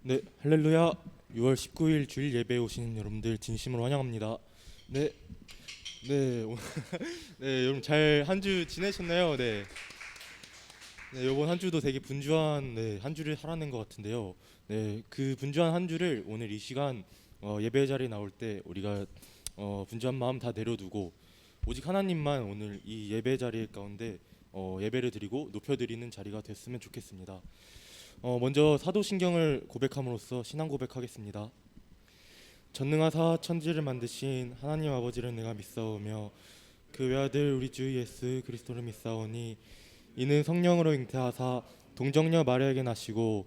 네, 할렐루야. 6월 19일 주일 예배에 오신 여러분들 진심으로 환영합니다. 네, 네, 여러분 잘 한 주 지내셨나요? 네, 이번 한 주도 되게 분주한 한 주를 살아낸 것 같은데요. 네, 그 분주한 한 주를 오늘 이 시간 예배 자리에 나올 때 우리가 분주한 마음 다 내려두고 오직 하나님만 오늘 이 예배 자리 가운데 예배를 드리고 높여드리는 자리가 됐으면 좋겠습니다. 먼저 사도신경을 고백함으로써 신앙 고백하겠습니다. 전능하사 천지를 만드신 하나님 아버지를 내가 믿사오며 그 외아들 우리 주 예수 그리스도를 믿사오니 이는 성령으로 잉태하사 동정녀 마리아에게 나시고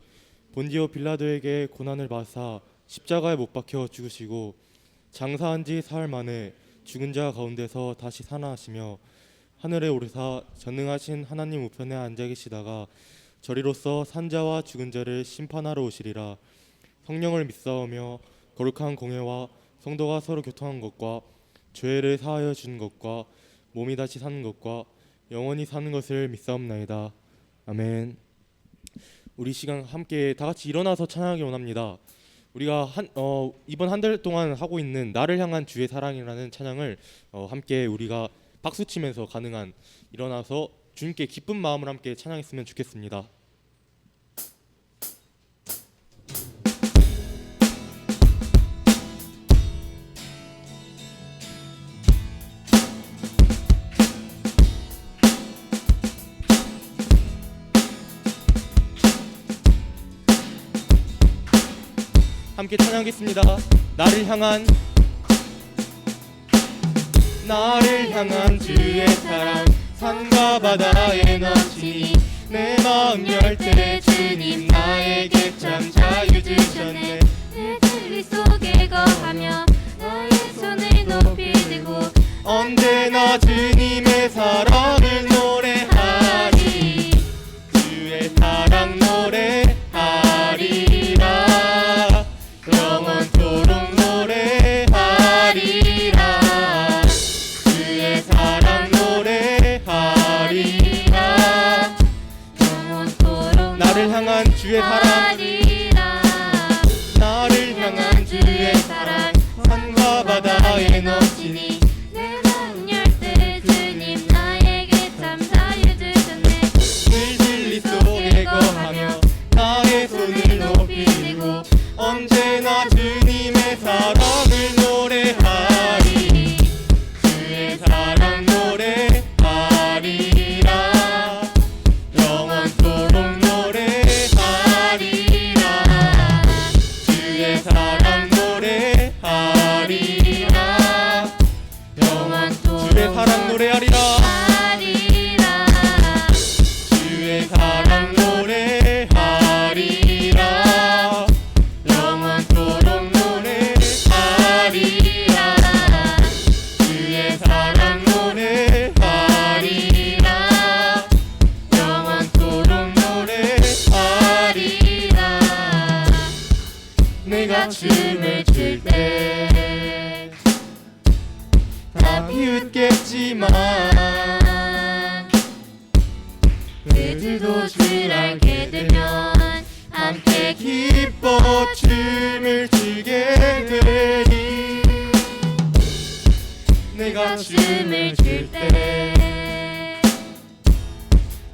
본디오 빌라도에게 고난을 받으사 십자가에 못 박혀 죽으시고 장사한 지 사흘 만에 죽은 자 가운데서 다시 살아나시며 하늘에 오르사 전능하신 하나님 우편에 앉아 계시다가 저리로서 산자와 죽은 자를 심판하러 오시리라. 성령을 믿사오며 거룩한 공회와 성도가 서로 교통한 것과 죄를 사하여 주는 것과 몸이 다시 사는 것과 영원히 사는 것을 믿사옵나이다. 아멘. 우리 시간 함께 다 같이 일어나서 찬양하기 원합니다. 우리가 이번 한 달 동안 하고 있는 나를 향한 주의 사랑이라는 찬양을 함께 우리가 박수 치면서 가능한 일어나서 주님께 기쁜 마음을 함께 찬양했으면 좋겠습니다. 함께 찬양하겠습니다. 나를 향한 주의 사랑 산과 바다에 넘치니 내 마음 열 때 주님 나에게 참 자유 주셨네. 내 진리 속에 거하며 나의 손을 높이 들고 언제나 주님의 사랑을 노래하리. 주의 사랑 노래하리라. 영원토록 노래하리라. 주의 사랑 노래하리라. 영원토록 나를 향한 주의 사랑 노래하리라. 나를 향한 주의 사랑 산과 바다에 넘치니 내 마음 열 때 주님 나에게 참 자유 주셨네. 늘 진리 속에 거하며 나의 손을 높이 들고 언제나 주님의 사랑을 노래하리. 주의 사랑 노래하리라. 영원토록 노래하리라. 주의 사랑 노래하리라. 영원토록 주의 사랑 노래하리라. 하리라. 주의 사랑 노래하리라. 영원토록 노래하리라. 주의 사랑 노래하리라. 영원토록 노래하리라. 내가 춤을 출 때 다 비웃겠지만 그들도 줄 알게 되면 함께 기뻐 춤을 추게 되리. 내가 춤을 출 때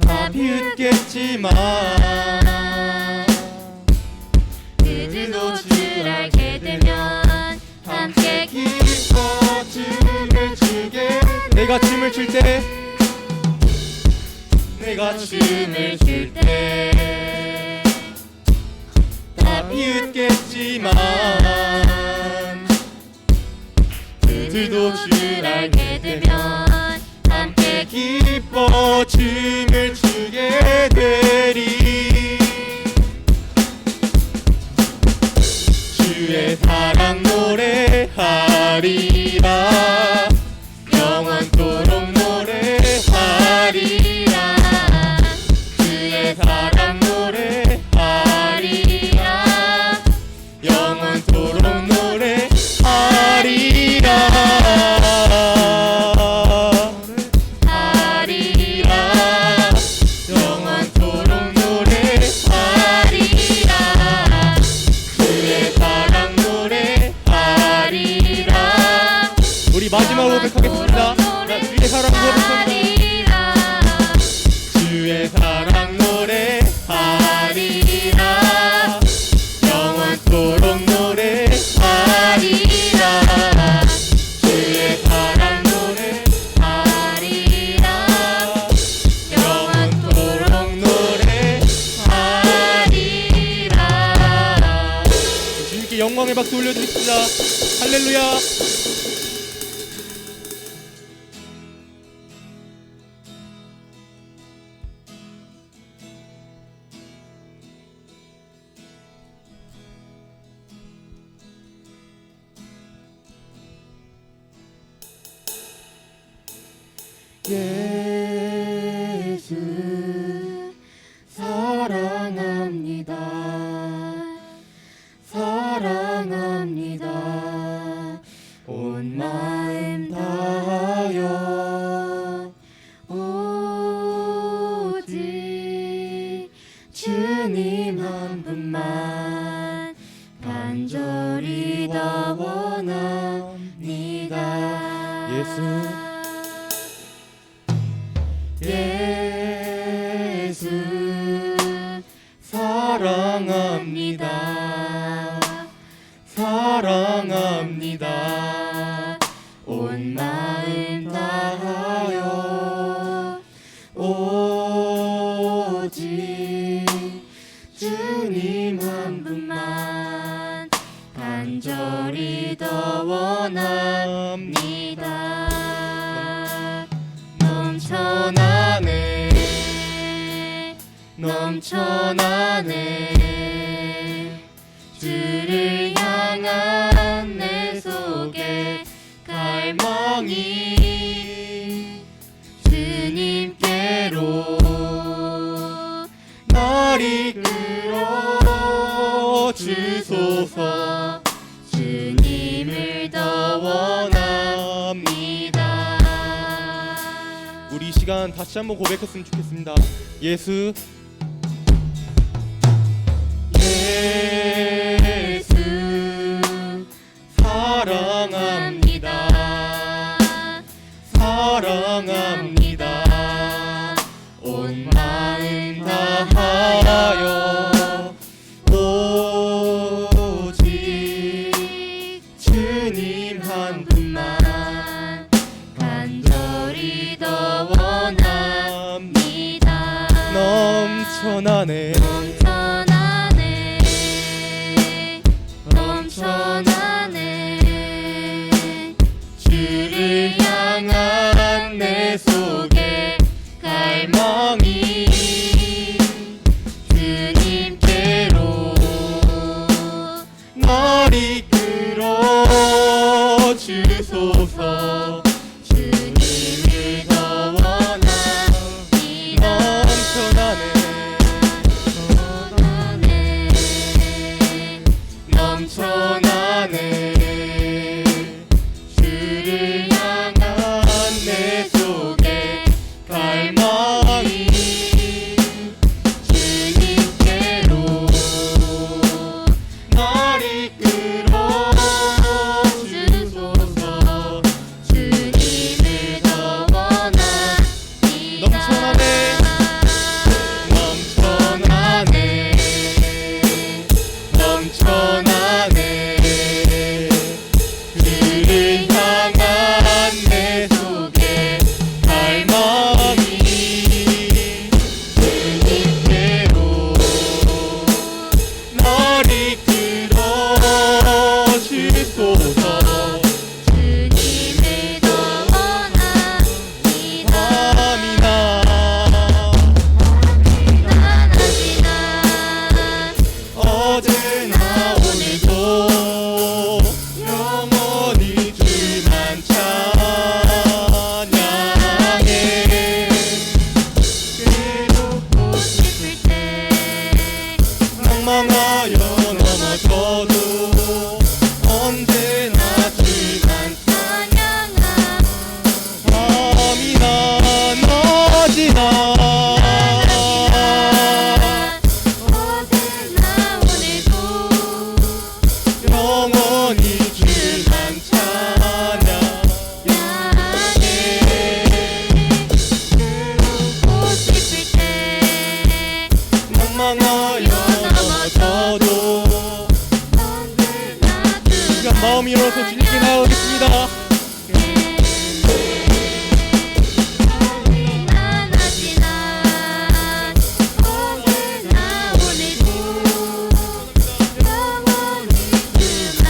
다 비웃겠지만 그들도 줄 알게 되면 함께 기뻐 춤을 추게. 내가 춤을 출 때 내가 춤을 출 때 다 비웃겠지만 그들도 줄 알게 되면 함께 기뻐 춤을 추게 되리. 주의 사랑 노래하리라. 영원토록 노래하리라. 주의 사랑 노래하리라. 영원토록 노래하리라. 하리라. 영원토록 노래하리라. 영광의 박수 올려드립니다. 할렐루야. 예수 사랑합니다. 사랑합니다. 온 마음 다하여 오직 주님 한 분만 간절히 더 원합니다. 예수 사랑합니다. 사랑합니다. 온 마음 다하여 오직 주님 한 분만 간절히 더 원합니다. 넘쳐나네 주를 향한 내 속에 갈망이 주님께로 날 이끌어 주소서. 주님을 더 원합니다. 우리 이 시간 다시 한번 고백했으면 좋겠습니다. 예수 사랑합니다. 사랑합니다. 온 마음 다하여 오직 주님 한 분만 간절히 더 원합니다. 넘쳐나네 넘쳐나네 주를 향한 내 속에 갈망이 주님께로 날 이끌어 주소서. 주님을 더 원합니다. 넘쳐나네 주를 향한 내 속에 갈망이 주님께로 날 이끌어 주소서. 주님을 더 원합니다. 넘쳐나네 주를 향한 내 속에 갈망이 주님께로 날 이끌어 주소서. 주님을 더 원합니다. 어제나 오늘도 영원히 주만 찬양해. 듣고 싶을 때 낭망하여 넘어져도 언제나 주만 밤이나 낮이나 어제나 오늘도 영원히 주만 찬양해. 듣고 싶을 때 낭망하여 넘어져도 언제나 시간 마음 열어서 주님께 나아오겠습니다. 밤이나 낮이나 언제나 오늘도 영원히 주만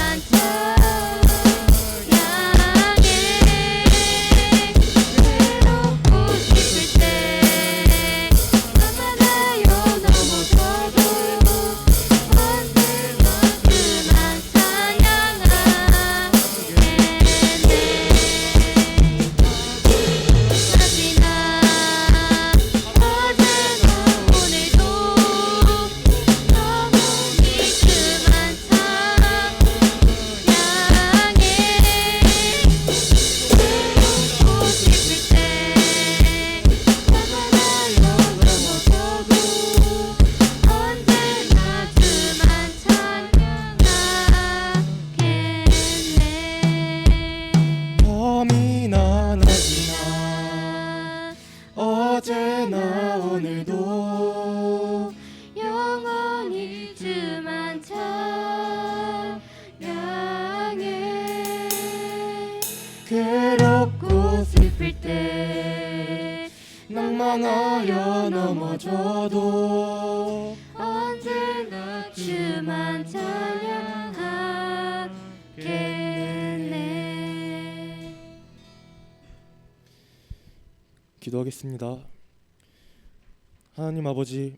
괴롭고 슬플 때 낭망하여 넘어져도 언제나 주만 찬양하겠네. 기도하겠습니다. 하나님 아버지,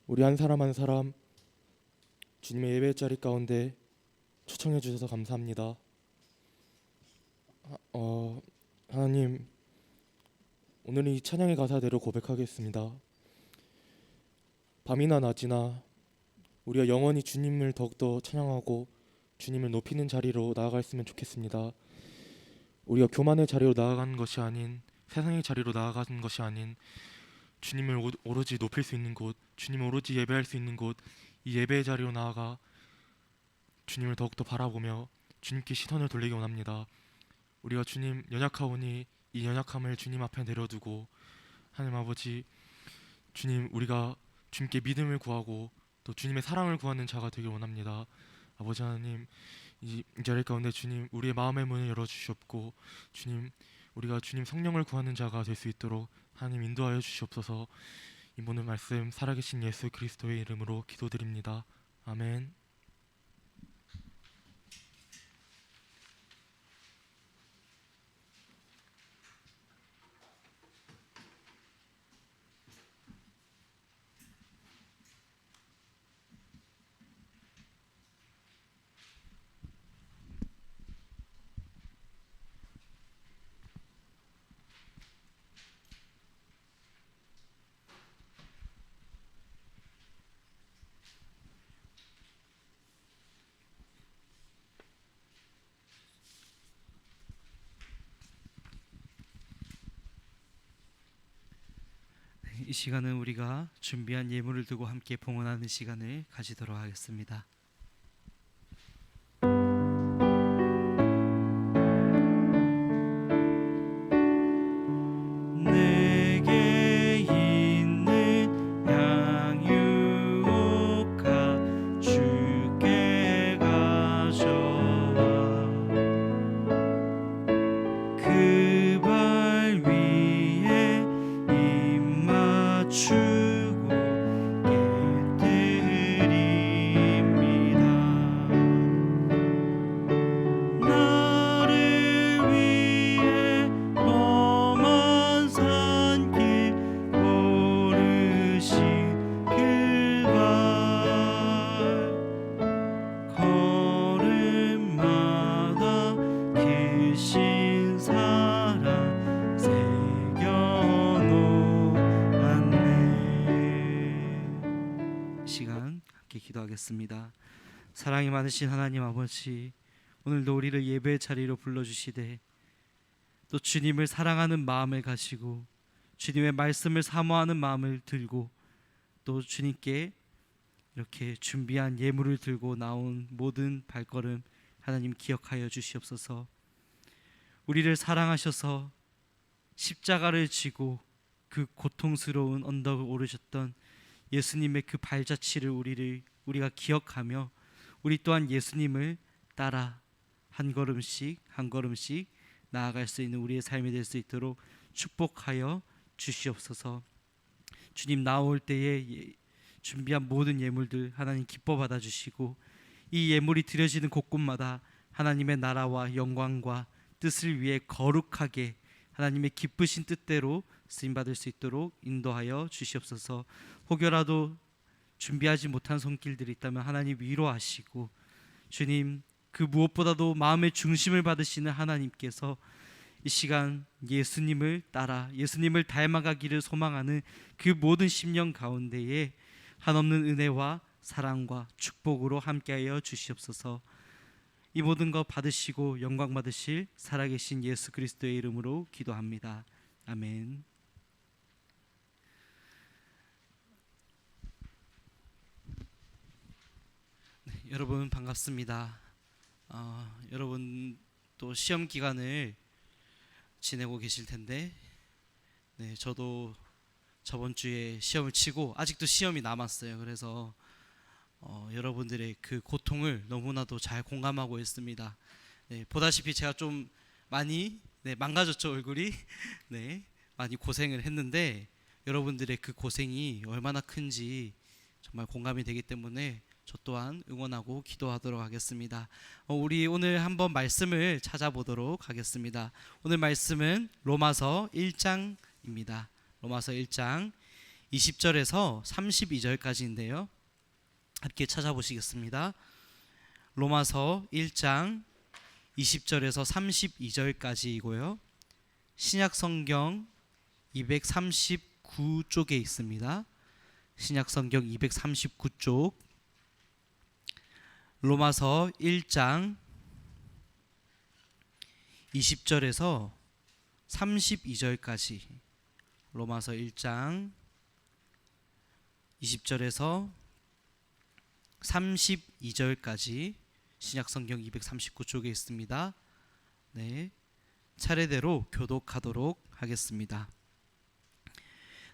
우리 한 사람 한 사람 주님의 예배 자리 가운데 초청해 주셔서 감사합니다. 하나님, 오늘은 이 찬양의 가사대로 고백하겠습니다. 밤이나 낮이나 우리가 영원히 주님을 더욱더 찬양하고 주님을 높이는 자리로 나아갔으면 좋겠습니다. 우리가 교만의 자리로 나아가는 것이 아닌, 세상의 자리로 나아가는 것이 아닌, 주님을 오로지 높일 수 있는 곳, 주님을 오로지 예배할 수 있는 곳, 이 예배의 자리로 나아가 주님을 더욱더 바라보며 주님께 시선을 돌리기 원합니다. 우리가 주님 연약하오니 이 연약함을 주님 앞에 내려두고, 하나님 아버지, 주님, 우리가 주님께 믿음을 구하고 또 주님의 사랑을 구하는 자가 되길 원합니다. 아버지 하나님, 이 자리 가운데 주님, 우리의 마음의 문을 열어주시옵고, 주님, 우리가 주님 성령을 구하는 자가 될 수 있도록 하나님 인도하여 주시옵소서. 이 모든 말씀 살아계신 예수 그리스도의 이름으로 기도드립니다. 아멘. 이 시간은 우리가 준비한 예물을 두고 함께 봉헌하는 시간을 가지도록 하겠습니다. 내게 있는 양육가 주께 가져와 그 발 위에 주고 깨뜨립니다. 나를 위해 험한 산길 걸으신 그 발, 걸음마다 계신 사랑 새겨놓았네. 시간 함께 기도하겠습니다. 사랑이 많으신 하나님 아버지, 오늘도 우리를 예배의 자리로 불러주시되 또 주님을 사랑하는 마음을 가지고 주님의 말씀을 사모하는 마음을 들고 또 주님께 이렇게 준비한 예물을 들고 나온 모든 발걸음 하나님 기억하여 주시옵소서. 우리를 사랑하셔서 십자가를 지고 그 고통스러운 언덕을 오르셨던 예수님의 그 발자취를 우리가 기억하며 우리 또한 예수님을 따라 한 걸음씩 한 걸음씩 나아갈 수 있는 우리의 삶이 될 수 있도록 축복하여 주시옵소서. 주님, 나올 때에 준비한 모든 예물들 하나님 기뻐 받아 주시고 이 예물이 드려지는 곳곳마다 하나님의 나라와 영광과 뜻을 위해 거룩하게 하나님의 기쁘신 뜻대로 쓰임 받을 수 있도록 인도하여 주시옵소서. 혹여라도 준비하지 못한 손길들이 있다면 하나님 위로하시고, 주님, 그 무엇보다도 마음의 중심을 받으시는 하나님께서 이 시간 예수님을 따라 예수님을 닮아가기를 소망하는 그 모든 심령 가운데에 한없는 은혜와 사랑과 축복으로 함께하여 주시옵소서. 이 모든 것 받으시고 영광 받으실 살아계신 예수 그리스도의 이름으로 기도합니다. 아멘. 네, 여러분 반갑습니다. 여러분 또 시험 기간을 지내고 계실 텐데, 네, 저도 저번 주에 시험을 치고 아직도 시험이 남았어요. 그래서 여러분들의 그 고통을 너무나도 잘 공감하고 있습니다. 네, 보다시피 제가 좀 많이 망가졌죠, 얼굴이. 네, 많이 고생을 했는데 여러분들의 그 고생이 얼마나 큰지 정말 공감이 되기 때문에 저 또한 응원하고 기도하도록 하겠습니다. 우리 오늘 한번 말씀을 찾아보도록 하겠습니다. 오늘 말씀은 로마서 1장입니다. 로마서 1장 20절에서 32절까지인데요. 함께 찾아보시겠습니다. 로마서 1장 20절에서 32절까지이고요. 신약성경 239쪽에 있습니다. 신약성경 239쪽 로마서 1장 20절에서 32절까지 로마서 1장 20절에서 32절까지 신약성경 239쪽에 있습니다. 네, 차례대로 교독하도록 하겠습니다.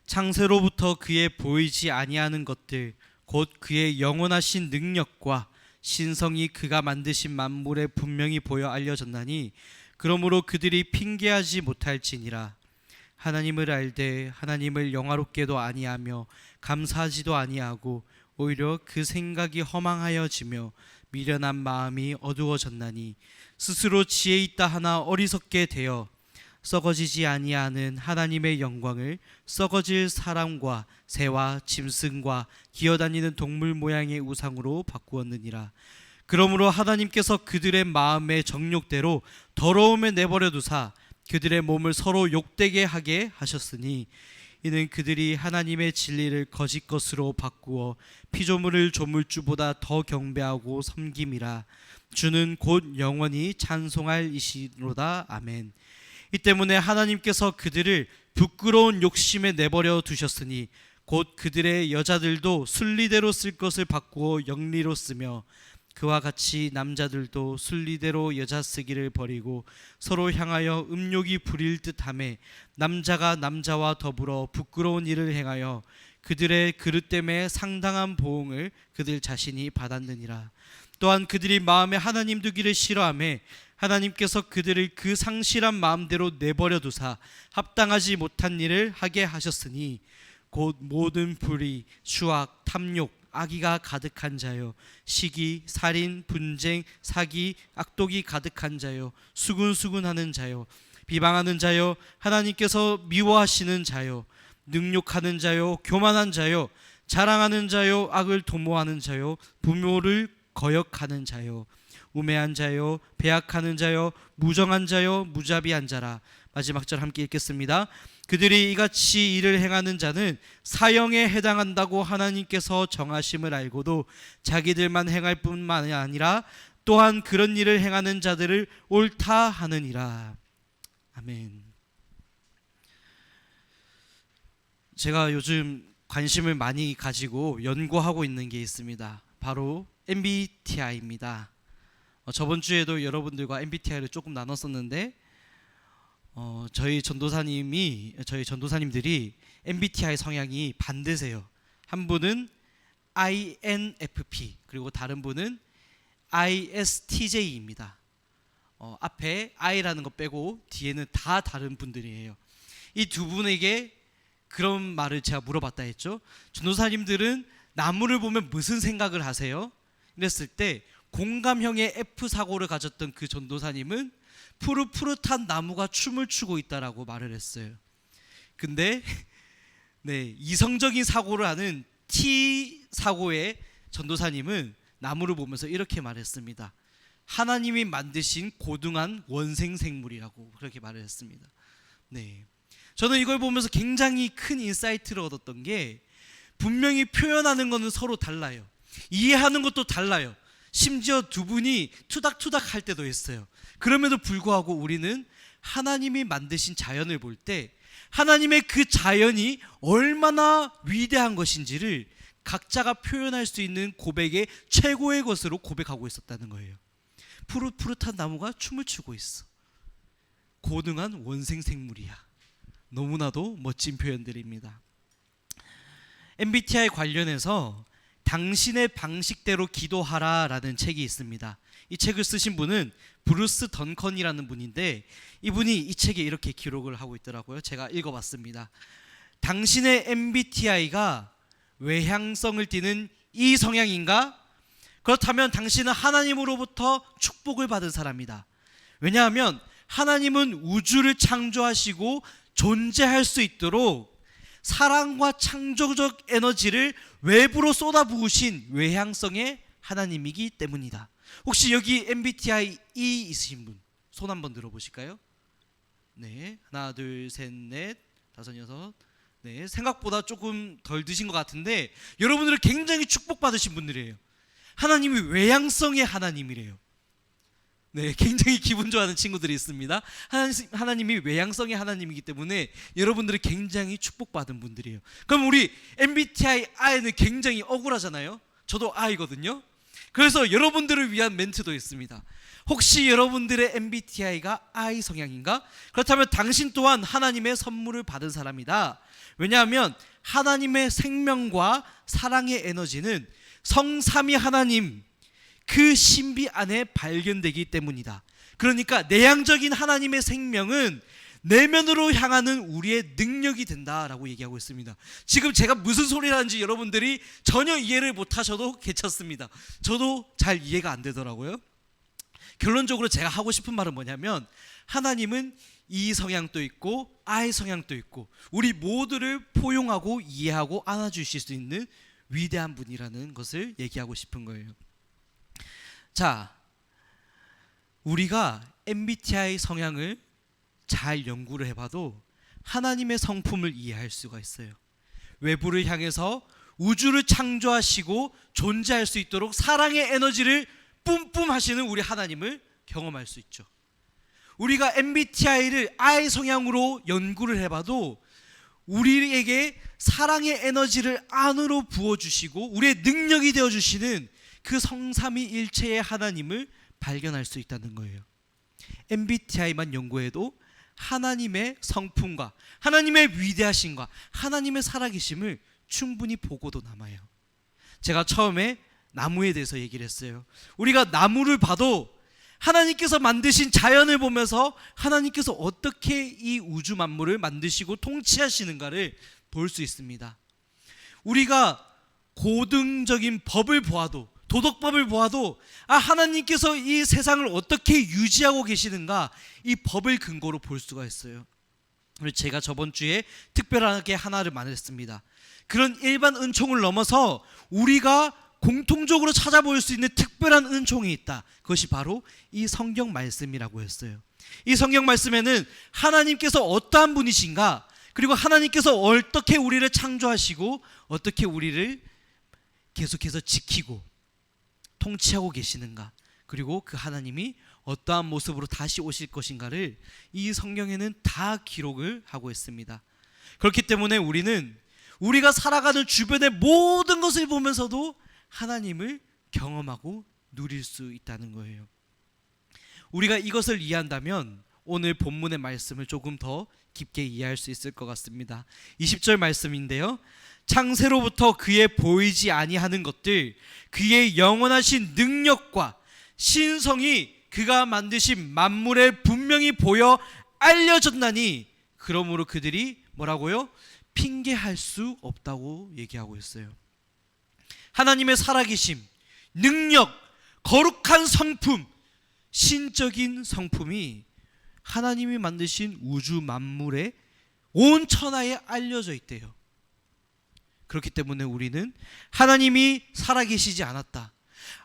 창세로부터 그의 보이지 아니하는 것들 곧 그의 영원하신 능력과 신성이 그가 만드신 만물에 분명히 보여 알려졌나니 그러므로 그들이 핑계하지 못할지니라. 하나님을 알되 하나님을 영화롭게도 아니하며 감사하지도 아니하고 오히려 그 생각이 허망하여지며 미련한 마음이 어두워졌나니 스스로 지혜 있다 하나 어리석게 되어 썩어지지 아니하는 하나님의 영광을 썩어질 사람과 새와 짐승과 기어다니는 동물 모양의 우상으로 바꾸었느니라. 그러므로 하나님께서 그들의 마음의 정욕대로 더러움에 내버려 두사 그들의 몸을 서로 욕되게 하게 하셨으니 이는 그들이 하나님의 진리를 거짓 것으로 바꾸어 피조물을 조물주보다 더 경배하고 섬김이라. 주는 곧 영원히 찬송할 이시로다. 아멘. 이 때문에 하나님께서 그들을 부끄러운 욕심에 내버려 두셨으니 곧 그들의 여자들도 순리대로 쓸 것을 바꾸어 영리로 쓰며 그와 같이 남자들도 순리대로 여자 쓰기를 버리고 서로 향하여 음욕이 부릴 듯하매 남자가 남자와 더불어 부끄러운 일을 행하여 그들의 그릇 때문에 상당한 보응을 그들 자신이 받았느니라. 또한 그들이 마음에 하나님 두기를 싫어하며 하나님께서 그들을 그 상실한 마음대로 내버려 두사 합당하지 못한 일을 하게 하셨으니 곧 모든 불의, 수악, 탐욕, 악의가 가득한 자요 시기, 살인, 분쟁, 사기, 악독이 가득한 자요 수군수군하는 자요 비방하는 자요 하나님께서 미워하시는 자요 능욕하는 자요 교만한 자요 자랑하는 자요 악을 도모하는 자요 부모를 거역하는 자요 우매한 자요 배약하는 자요 무정한 자요 무자비한 자라. 마지막 절 함께 읽겠습니다. 그들이 이같이 일을 행하는 자는 사형에 해당한다고 하나님께서 정하심을 알고도 자기들만 행할 뿐만 아니라 또한 그런 일을 행하는 자들을 옳다 하느니라. 아멘. 제가 요즘 관심을 많이 가지고 연구하고 있는 게 있습니다. 바로 MBTI입니다. 저번 주에도 여러분들과 MBTI를 조금 나눴었는데 저희 전도사님들이 MBTI 성향이 반대세요. 한 분은 INFP 그리고 다른 분은 ISTJ입니다. 앞에 I라는 거 빼고 뒤에는 다 다른 분들이에요. 이 두 분에게 그런 말을 제가 물어봤다 했죠. 전도사님들은 나무를 보면 무슨 생각을 하세요? 이랬을 때 공감형의 F사고를 가졌던 그 전도사님은 푸릇푸릇한 나무가 춤을 추고 있다라고 말을 했어요. 근데 이성적인 사고를 하는 T사고의 전도사님은 나무를 보면서 이렇게 말했습니다. 하나님이 만드신 고등한 원생생물이라고 그렇게 말을 했습니다. 저는 이걸 보면서 굉장히 큰 인사이트를 얻었던 게 분명히 표현하는 것은 서로 달라요. 이해하는 것도 달라요. 심지어 두 분이 투닥투닥 할 때도 있어요. 그럼에도 불구하고 우리는 하나님이 만드신 자연을 볼 때 하나님의 그 자연이 얼마나 위대한 것인지를 각자가 표현할 수 있는 고백의 최고의 것으로 고백하고 있었다는 거예요. 푸릇푸릇한 나무가 춤을 추고 있어. 고등한 원생생물이야. 너무나도 멋진 표현들입니다. MBTI 관련해서 당신의 방식대로 기도하라라는 책이 있습니다. 이 책을 쓰신 분은 브루스 던컨이라는 분인데 이분이 이 책에 이렇게 기록을 하고 있더라고요. 제가 읽어봤습니다. 당신의 MBTI가 외향성을 띠는 이 성향인가? 그렇다면 당신은 하나님으로부터 축복을 받은 사람이다. 왜냐하면 하나님은 우주를 창조하시고 존재할 수 있도록 사랑과 창조적 에너지를 외부로 쏟아부으신 외향성의 하나님이기 때문이다. 혹시 여기 MBTI E 있으신 분 손 한번 들어보실까요? 네, 하나, 둘, 셋, 넷, 다섯, 여섯. 네, 생각보다 조금 덜 드신 것 같은데 여러분들은 굉장히 축복받으신 분들이에요. 하나님이 외향성의 하나님이래요. 네, 굉장히 기분 좋아하는 친구들이 있습니다. 하나님이 외향성의 하나님이기 때문에 여러분들은 굉장히 축복받은 분들이에요. 그럼 우리 MBTI I는 굉장히 억울하잖아요. 저도 I거든요. 그래서 여러분들을 위한 멘트도 있습니다. 혹시 여러분들의 MBTI가 I 성향인가? 그렇다면 당신 또한 하나님의 선물을 받은 사람이다. 왜냐하면 하나님의 생명과 사랑의 에너지는 성삼위 하나님 그 신비 안에 발견되기 때문이다. 그러니까 내향적인 하나님의 생명은 내면으로 향하는 우리의 능력이 된다라고 얘기하고 있습니다. 지금 제가 무슨 소리를 하는지 여러분들이 전혀 이해를 못하셔도 괜찮습니다. 저도 잘 이해가 안 되더라고요. 결론적으로 제가 하고 싶은 말은 뭐냐면 하나님은 이 성향도 있고 I 성향도 있고 우리 모두를 포용하고 이해하고 안아주실 수 있는 위대한 분이라는 것을 얘기하고 싶은 거예요. 자, 우리가 MBTI 성향을 잘 연구를 해봐도 하나님의 성품을 이해할 수가 있어요. 외부를 향해서 우주를 창조하시고 존재할 수 있도록 사랑의 에너지를 뿜뿜 하시는 우리 하나님을 경험할 수 있죠. 우리가 MBTI를 I 성향으로 연구를 해봐도 우리에게 사랑의 에너지를 안으로 부어주시고 우리의 능력이 되어주시는 그 성삼위일체의 하나님을 발견할 수 있다는 거예요. MBTI만 연구해도 하나님의 성품과 하나님의 위대하심과 하나님의 살아계심을 충분히 보고도 남아요. 제가 처음에 나무에 대해서 얘기를 했어요. 우리가 나무를 봐도 하나님께서 만드신 자연을 보면서 하나님께서 어떻게 이 우주 만물을 만드시고 통치하시는가를 볼 수 있습니다. 우리가 고등적인 법을 보아도 도덕법을 보아도 하나님께서 이 세상을 어떻게 유지하고 계시는가 이 법을 근거로 볼 수가 있어요. 제가 저번 주에 특별하게 하나를 말했습니다. 그런 일반 은총을 넘어서 우리가 공통적으로 찾아볼 수 있는 특별한 은총이 있다. 그것이 바로 이 성경 말씀이라고 했어요. 이 성경 말씀에는 하나님께서 어떠한 분이신가, 그리고 하나님께서 어떻게 우리를 창조하시고 어떻게 우리를 계속해서 지키고 통치하고 계시는가, 그리고 그 하나님이 어떠한 모습으로 다시 오실 것인가를 이 성경에는 다 기록을 하고 있습니다. 그렇기 때문에 우리는 우리가 살아가는 주변의 모든 것을 보면서도 하나님을 경험하고 누릴 수 있다는 거예요. 우리가 이것을 이해한다면 오늘 본문의 말씀을 조금 더 깊게 이해할 수 있을 것 같습니다. 20절 말씀인데요, 창세로부터 그의 보이지 아니하는 것들, 그의 영원하신 능력과 신성이 그가 만드신 만물에 분명히 보여 알려졌나니 그러므로 그들이 뭐라고요? 핑계할 수 없다고 얘기하고 있어요. 하나님의 살아계심, 능력, 거룩한 성품, 신적인 성품이 하나님이 만드신 우주 만물에 온 천하에 알려져 있대요. 그렇기 때문에 우리는 하나님이 살아계시지 않았다,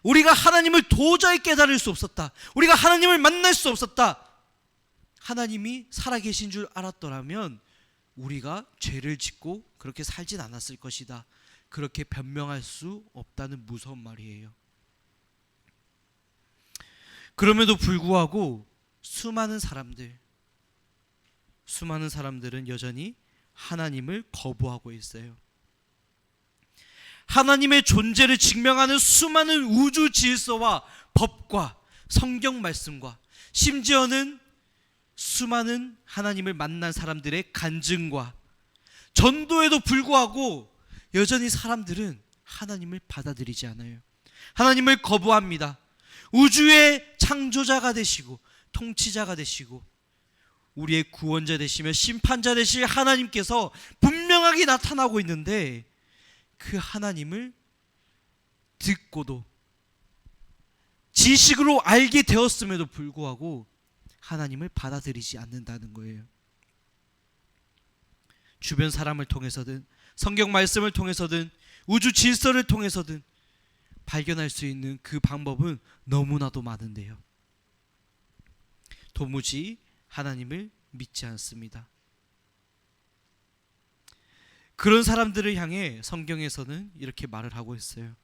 우리가 하나님을 도저히 깨달을 수 없었다, 우리가 하나님을 만날 수 없었다, 하나님이 살아계신 줄 알았더라면 우리가 죄를 짓고 그렇게 살진 않았을 것이다, 그렇게 변명할 수 없다는 무서운 말이에요. 그럼에도 불구하고 수많은 사람들은 여전히 하나님을 거부하고 있어요. 하나님의 존재를 증명하는 수많은 우주 질서와 법과 성경 말씀과 심지어는 수많은 하나님을 만난 사람들의 간증과 전도에도 불구하고 여전히 사람들은 하나님을 받아들이지 않아요. 하나님을 거부합니다. 우주의 창조자가 되시고 통치자가 되시고 우리의 구원자 되시며 심판자 되실 하나님께서 분명하게 나타나고 있는데 그 하나님을 듣고도 지식으로 알게 되었음에도 불구하고 하나님을 받아들이지 않는다는 거예요. 주변 사람을 통해서든 성경 말씀을 통해서든 우주 질서를 통해서든 발견할 수 있는 그 방법은 너무나도 많은데요. 도무지 하나님을 믿지 않습니다. 그런 사람들을 향해 성경에서는 이렇게 말을 하고 있어요.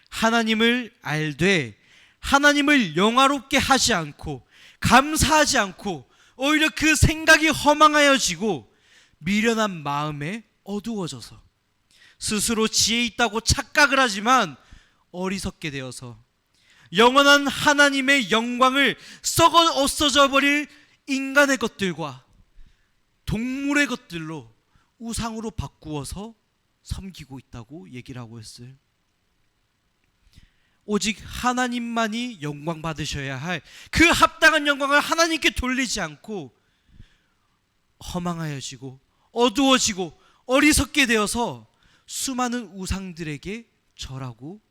하나님을 알되 하나님을 영화롭게 하지 않고 감사하지 않고 오히려 그 생각이 허망하여지고 미련한 마음에 어두워져서 스스로 지혜 있다고 착각을 하지만 어리석게 되어서 영원한 하나님의 영광을 썩어 없어져 버릴 인간의 것들과 동물의 것들로 우상으로 바꾸어서 섬기고 있다고 얘기를 하고 있어요. 오직 하나님만이 영광 받으셔야 할 그 합당한 영광을 하나님께 돌리지 않고 허망하여지고 어두워지고 어리석게 되어서 수많은 우상들에게 절하고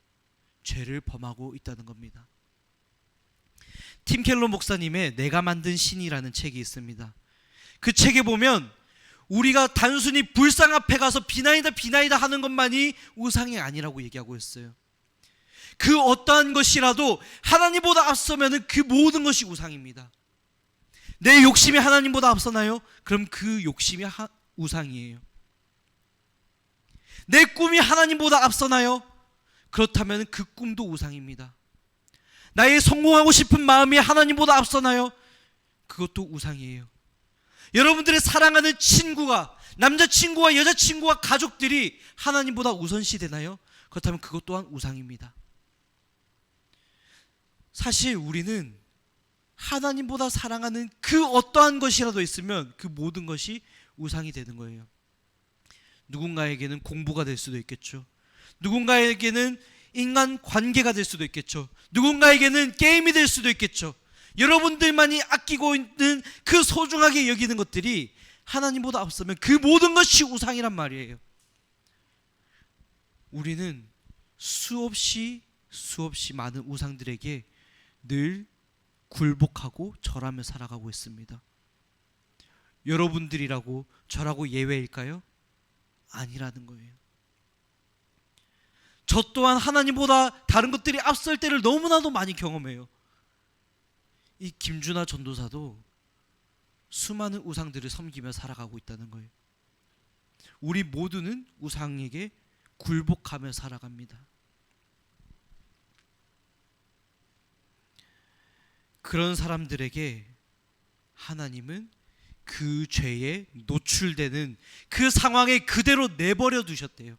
죄를 범하고 있다는 겁니다. 팀 켈러 목사님의 내가 만든 신이라는 책이 있습니다. 그 책에 보면 우리가 단순히 불상 앞에 가서 비나이다 하는 것만이 우상이 아니라고 얘기하고 있어요. 그 어떠한 것이라도 하나님보다 앞서면 그 모든 것이 우상입니다. 내 욕심이 하나님보다 앞서나요? 그럼 그 욕심이 우상이에요. 내 꿈이 하나님보다 앞서나요? 그렇다면 그 꿈도 우상입니다. 나의 성공하고 싶은 마음이 하나님보다 앞서나요? 그것도 우상이에요. 여러분들의 사랑하는 친구가, 남자친구와 여자친구와 가족들이 하나님보다 우선시 되나요? 그렇다면 그것 또한 우상입니다. 사실 우리는 하나님보다 사랑하는 그 어떠한 것이라도 있으면 그 모든 것이 우상이 되는 거예요. 누군가에게는 공부가 될 수도 있겠죠. 누군가에게는 인간 관계가 될 수도 있겠죠. 누군가에게는 게임이 될 수도 있겠죠. 여러분들만이 아끼고 있는 그 소중하게 여기는 것들이 하나님보다 앞서면 그 모든 것이 우상이란 말이에요. 우리는 수없이 많은 우상들에게 늘 굴복하고 절하며 살아가고 있습니다. 여러분들이라고 저라고 예외일까요? 아니라는 거예요. 저 또한 하나님보다 다른 것들이 앞설 때를 너무나도 많이 경험해요. 이 김준하 전도사도 수많은 우상들을 섬기며 살아가고 있다는 거예요. 우리 모두는 우상에게 굴복하며 살아갑니다. 그런 사람들에게 하나님은 그 죄에 노출되는 그 상황에 그대로 내버려 두셨대요.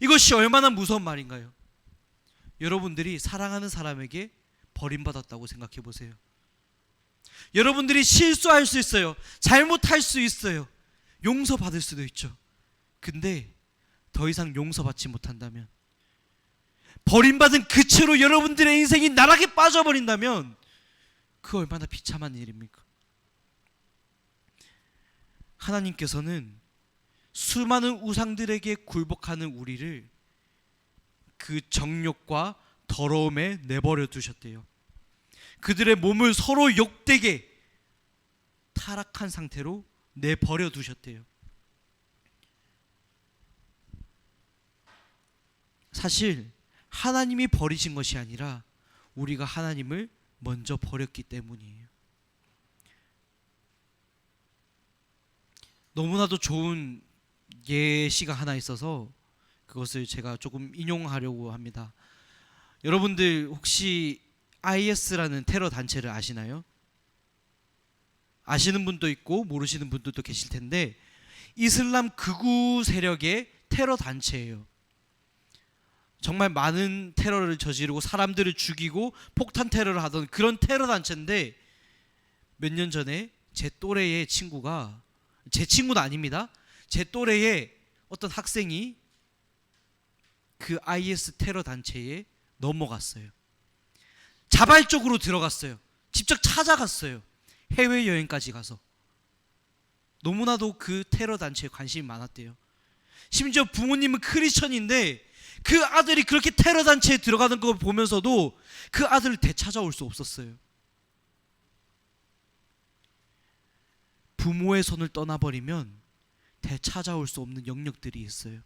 이것이 얼마나 무서운 말인가요? 여러분들이 사랑하는 사람에게 버림받았다고 생각해 보세요. 여러분들이 실수할 수 있어요. 잘못할 수 있어요. 용서받을 수도 있죠. 근데 더 이상 용서받지 못한다면, 버림받은 그 채로 여러분들의 인생이 나락에 빠져버린다면 그 얼마나 비참한 일입니까? 하나님께서는 수많은 우상들에게 굴복하는 우리를 그 정욕과 더러움에 내버려 두셨대요. 그들의 몸을 서로 욕되게 타락한 상태로 내버려 두셨대요. 사실 하나님이 버리신 것이 아니라 우리가 하나님을 먼저 버렸기 때문이에요. 너무나도 좋은 예시가 하나 있어서 그것을 제가 조금 인용하려고 합니다. 여러분들 혹시 IS라는 테러 단체를 아시나요? 아시는 분도 있고 모르시는 분들도 계실 텐데, 이슬람 극우 세력의 테러 단체예요. 정말 많은 테러를 저지르고 사람들을 죽이고 폭탄 테러를 하던 그런 테러 단체인데, 몇 년 전에 제 또래의 친구가, 제 친구는 아닙니다, 제 또래의 어떤 학생이 그 IS 테러 단체에 넘어갔어요. 자발적으로 들어갔어요. 직접 찾아갔어요. 해외여행까지 가서. 너무나도 그 테러 단체에 관심이 많았대요. 심지어 부모님은 크리스천인데 그 아들이 그렇게 테러 단체에 들어가는 걸 보면서도 그 아들을 되찾아올 수 없었어요. 부모의 손을 떠나버리면 되찾아올 수 없는 영역들이 있어요.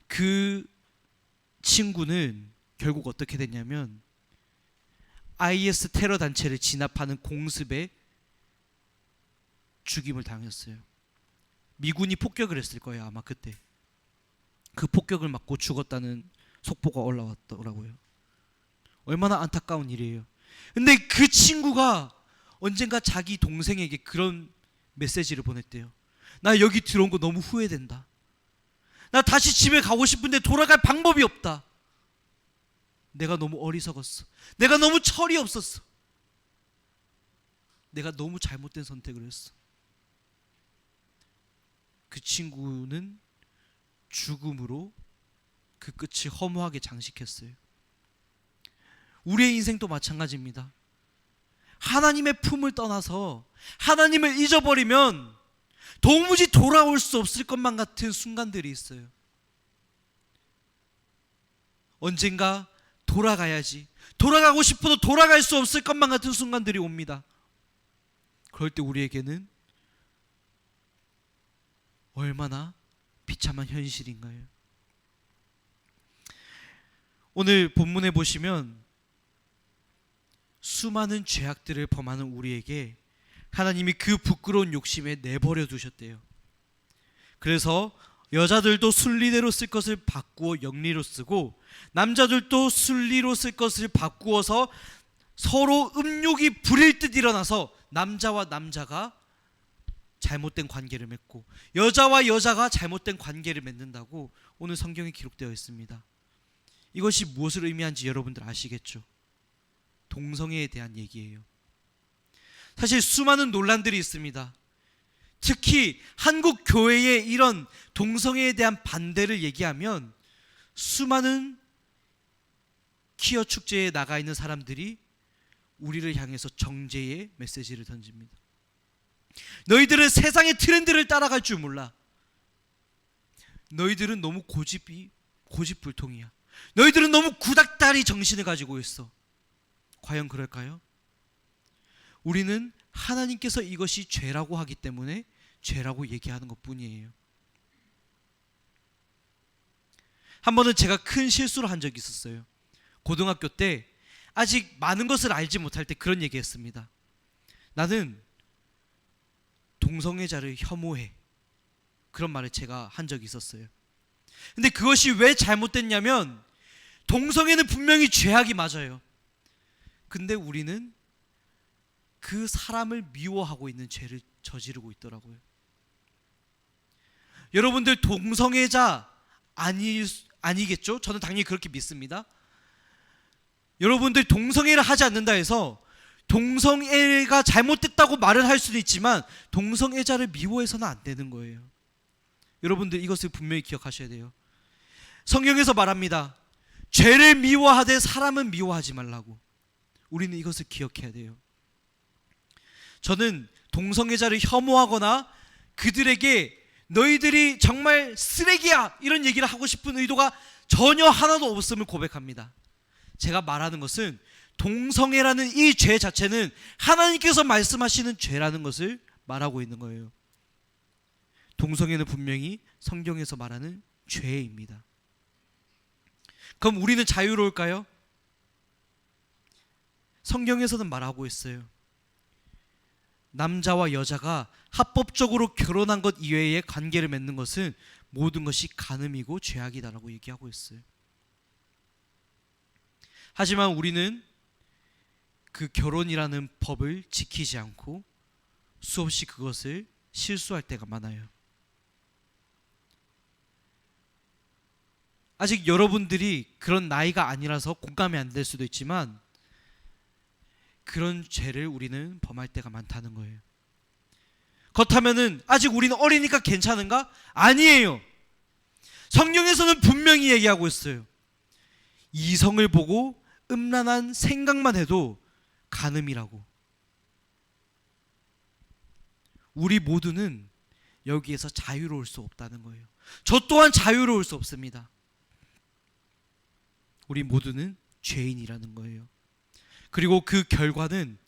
그 친구는 결국 어떻게 됐냐면 IS 테러 단체를 진압하는 공습에 죽임을 당했어요. 미군이 폭격을 했을 거예요, 아마 그때. 그 폭격을 맞고 죽었다는 속보가 올라왔더라고요. 얼마나 안타까운 일이에요. 근데 그 친구가 언젠가 자기 동생에게 그런 메시지를 보냈대요. 나 여기 들어온 거 너무 후회된다. 나 다시 집에 가고 싶은데 돌아갈 방법이 없다. 내가 너무 어리석었어. 내가 너무 철이 없었어. 내가 너무 잘못된 선택을 했어. 그 친구는 죽음으로 그 끝을 허무하게 장식했어요. 우리의 인생도 마찬가지입니다. 하나님의 품을 떠나서 하나님을 잊어버리면 도무지 돌아올 수 없을 것만 같은 순간들이 있어요. 언젠가 돌아가야지. 돌아가고 싶어도 돌아갈 수 없을 것만 같은 순간들이 옵니다. 그럴 때 우리에게는 얼마나 비참한 현실인가요? 오늘 본문에 보시면 수많은 죄악들을 범하는 우리에게 하나님이 그 부끄러운 욕심에 내버려 두셨대요. 그래서 여자들도 순리대로 쓸 것을 바꾸어 영리로 쓰고 남자들도 순리로 쓸 것을 바꾸어서 서로 음욕이 부릴 듯 일어나서 남자와 남자가 잘못된 관계를 맺고 여자와 여자가 잘못된 관계를 맺는다고 오늘 성경에 기록되어 있습니다. 이것이 무엇을 의미하는지 여러분들 아시겠죠? 동성애에 대한 얘기예요. 사실 수많은 논란들이 있습니다. 특히 한국 교회의 이런 동성애에 대한 반대를 얘기하면 수많은 퀴어 축제에 나가 있는 사람들이 우리를 향해서 정죄의 메시지를 던집니다. 너희들은 세상의 트렌드를 따라갈 줄 몰라. 너희들은 너무 고집불통이야. 너희들은 너무 구닥다리 정신을 가지고 있어. 과연 그럴까요? 우리는 하나님께서 이것이 죄라고 하기 때문에 죄라고 얘기하는 것뿐이에요. 한 번은 제가 큰 실수를 한 적이 있었어요. 고등학교 때 아직 많은 것을 알지 못할 때 그런 얘기했습니다. 나는 동성애자를 혐오해. 그런 말을 제가 한 적이 있었어요. 근데 그것이 왜 잘못됐냐면 동성애는 분명히 죄악이 맞아요. 근데 우리는 그 사람을 미워하고 있는 죄를 저지르고 있더라고요. 여러분들 동성애자 아니겠죠? 저는 당연히 그렇게 믿습니다. 여러분들 동성애를 하지 않는다 해서 동성애가 잘못됐다고 말을 할 수도 있지만 동성애자를 미워해서는 안 되는 거예요. 여러분들 이것을 분명히 기억하셔야 돼요. 성경에서 말합니다. 죄를 미워하되 사람은 미워하지 말라고. 우리는 이것을 기억해야 돼요. 저는 동성애자를 혐오하거나 그들에게 너희들이 정말 쓰레기야 이런 얘기를 하고 싶은 의도가 전혀 하나도 없음을 고백합니다. 제가 말하는 것은 동성애라는 이 죄 자체는 하나님께서 말씀하시는 죄라는 것을 말하고 있는 거예요. 동성애는 분명히 성경에서 말하는 죄입니다. 그럼 우리는 자유로울까요? 성경에서는 말하고 있어요. 남자와 여자가 합법적으로 결혼한 것 이외의 관계를 맺는 것은 모든 것이 간음이고 죄악이다라고 얘기하고 있어요. 하지만 우리는 그 결혼이라는 법을 지키지 않고 수없이 그것을 실수할 때가 많아요. 아직 여러분들이 그런 나이가 아니라서 공감이 안 될 수도 있지만 그런 죄를 우리는 범할 때가 많다는 거예요. 그렇다면은 아직 우리는 어리니까 괜찮은가? 아니에요. 성경에서는 분명히 얘기하고 있어요. 이성을 보고 음란한 생각만 해도 간음이라고. 우리 모두는 여기에서 자유로울 수 없다는 거예요. 저 또한 자유로울 수 없습니다. 우리 모두는 죄인이라는 거예요. 그리고 그 결과는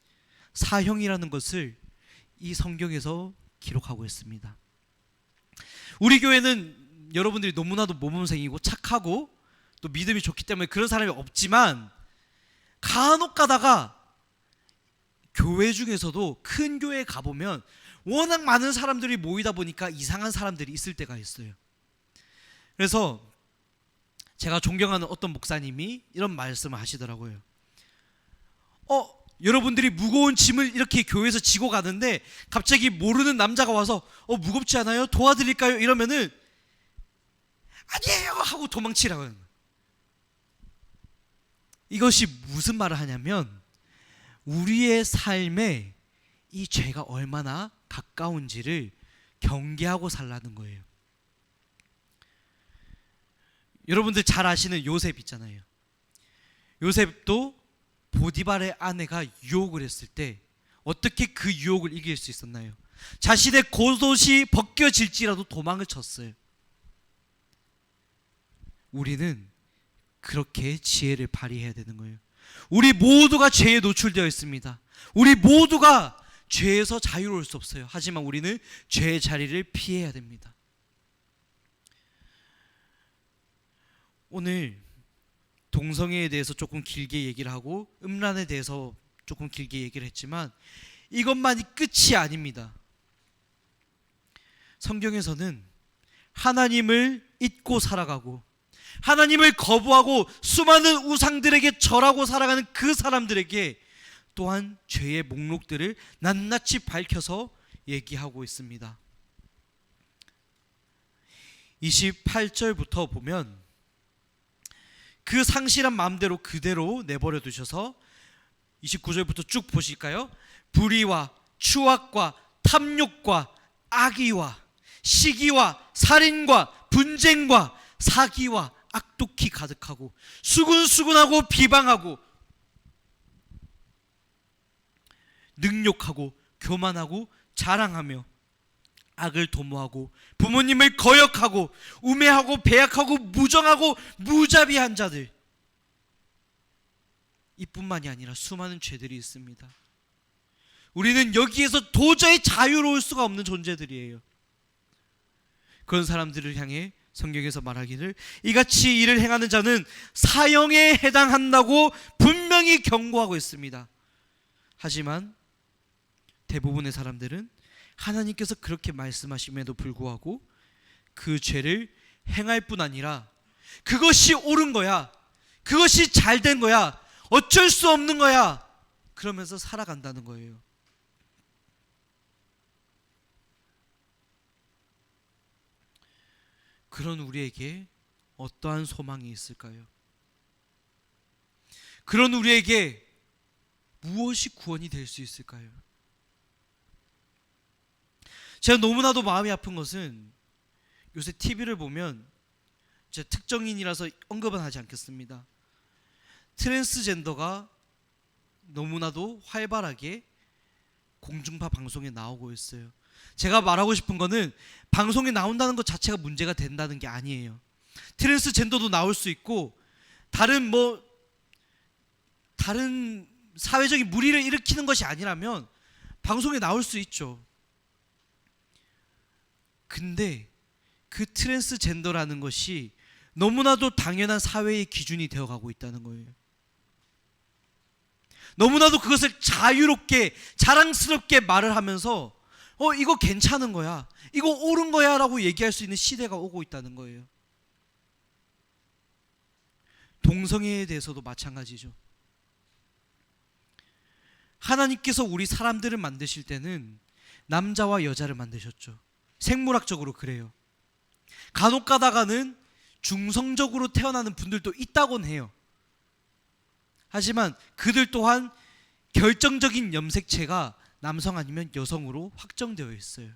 사형이라는 것을 이 성경에서 기록하고 있습니다. 우리 교회는 여러분들이 너무나도 모범생이고 착하고 또 믿음이 좋기 때문에 그런 사람이 없지만, 간혹 가다가 교회 중에서도 큰 교회에 가보면 워낙 많은 사람들이 모이다 보니까 이상한 사람들이 있을 때가 있어요. 그래서 제가 존경하는 어떤 목사님이 이런 말씀을 하시더라고요. 여러분들이 무거운 짐을 이렇게 교회에서 지고 가는데 갑자기 모르는 남자가 와서 무겁지 않아요? 도와드릴까요? 이러면은 아니에요 하고 도망치라고 하는 거예요. 이것이 무슨 말을 하냐면 우리의 삶에 이 죄가 얼마나 가까운지를 경계하고 살라는 거예요. 여러분들 잘 아시는 요셉 있잖아요. 요셉도 보디발의 아내가 유혹을 했을 때 어떻게 그 유혹을 이길 수 있었나요? 자신의 겉옷이 벗겨질지라도 도망을 쳤어요. 우리는 그렇게 지혜를 발휘해야 되는 거예요. 우리 모두가 죄에 노출되어 있습니다. 우리 모두가 죄에서 자유로울 수 없어요. 하지만 우리는 죄의 자리를 피해야 됩니다. 오늘 동성애에 대해서 조금 길게 얘기를 하고 음란에 대해서 조금 길게 얘기를 했지만 이것만이 끝이 아닙니다. 성경에서는 하나님을 잊고 살아가고 하나님을 거부하고 수많은 우상들에게 절하고 살아가는 그 사람들에게 또한 죄의 목록들을 낱낱이 밝혀서 얘기하고 있습니다. 28절부터 보면 그 상실한 마음대로 그대로 내버려 두셔서 29절부터 쭉 보실까요? 불의와 추악과 탐욕과 악의와 시기와 살인과 분쟁과 사기와 악독히 가득하고 수군수군하고 비방하고 능욕하고 교만하고 자랑하며 악을 도모하고 부모님을 거역하고 우매하고 배약하고 무정하고 무자비한 자들, 이뿐만이 아니라 수많은 죄들이 있습니다. 우리는 여기에서 도저히 자유로울 수가 없는 존재들이에요. 그런 사람들을 향해 성경에서 말하기를 이같이 일을 행하는 자는 사형에 해당한다고 분명히 경고하고 있습니다. 하지만 대부분의 사람들은 하나님께서 그렇게 말씀하심에도 불구하고 그 죄를 행할 뿐 아니라 그것이 옳은 거야, 그것이 잘된 거야, 어쩔 수 없는 거야, 그러면서 살아간다는 거예요. 그런 우리에게 어떠한 소망이 있을까요? 그런 우리에게 무엇이 구원이 될 수 있을까요? 제가 너무나도 마음이 아픈 것은 요새 TV를 보면, 제가 특정인이라서 언급은 하지 않겠습니다, 트랜스젠더가 너무나도 활발하게 공중파 방송에 나오고 있어요. 제가 말하고 싶은 거는 방송에 나온다는 것 자체가 문제가 된다는 게 아니에요. 트랜스젠더도 나올 수 있고 다른 사회적인 무리를 일으키는 것이 아니라면 방송에 나올 수 있죠. 근데 그 트랜스젠더라는 것이 너무나도 당연한 사회의 기준이 되어가고 있다는 거예요. 너무나도 그것을 자유롭게 자랑스럽게 말을 하면서 이거 괜찮은 거야, 이거 옳은 거야 라고 얘기할 수 있는 시대가 오고 있다는 거예요. 동성애에 대해서도 마찬가지죠. 하나님께서 우리 사람들을 만드실 때는 남자와 여자를 만드셨죠. 생물학적으로 그래요. 간혹 가다가는 중성적으로 태어나는 분들도 있다곤 해요. 하지만 그들 또한 결정적인 염색체가 남성 아니면 여성으로 확정되어 있어요.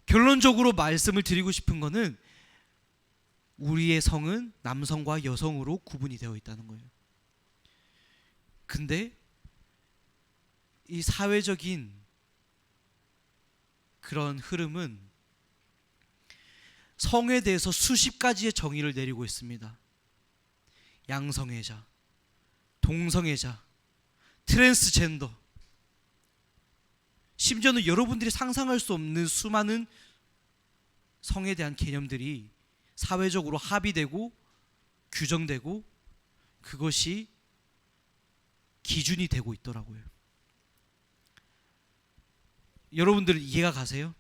결론적으로 말씀을 드리고 싶은 거는 우리의 성은 남성과 여성으로 구분이 되어 있다는 거예요. 근데 이 사회적인 그런 흐름은 성에 대해서 수십 가지의 정의를 내리고 있습니다. 양성애자, 동성애자, 트랜스젠더, 심지어는 여러분들이 상상할 수 없는 수많은 성에 대한 개념들이 사회적으로 합의되고 규정되고 그것이 기준이 되고 있더라고요. 여러분들 이해가 가세요?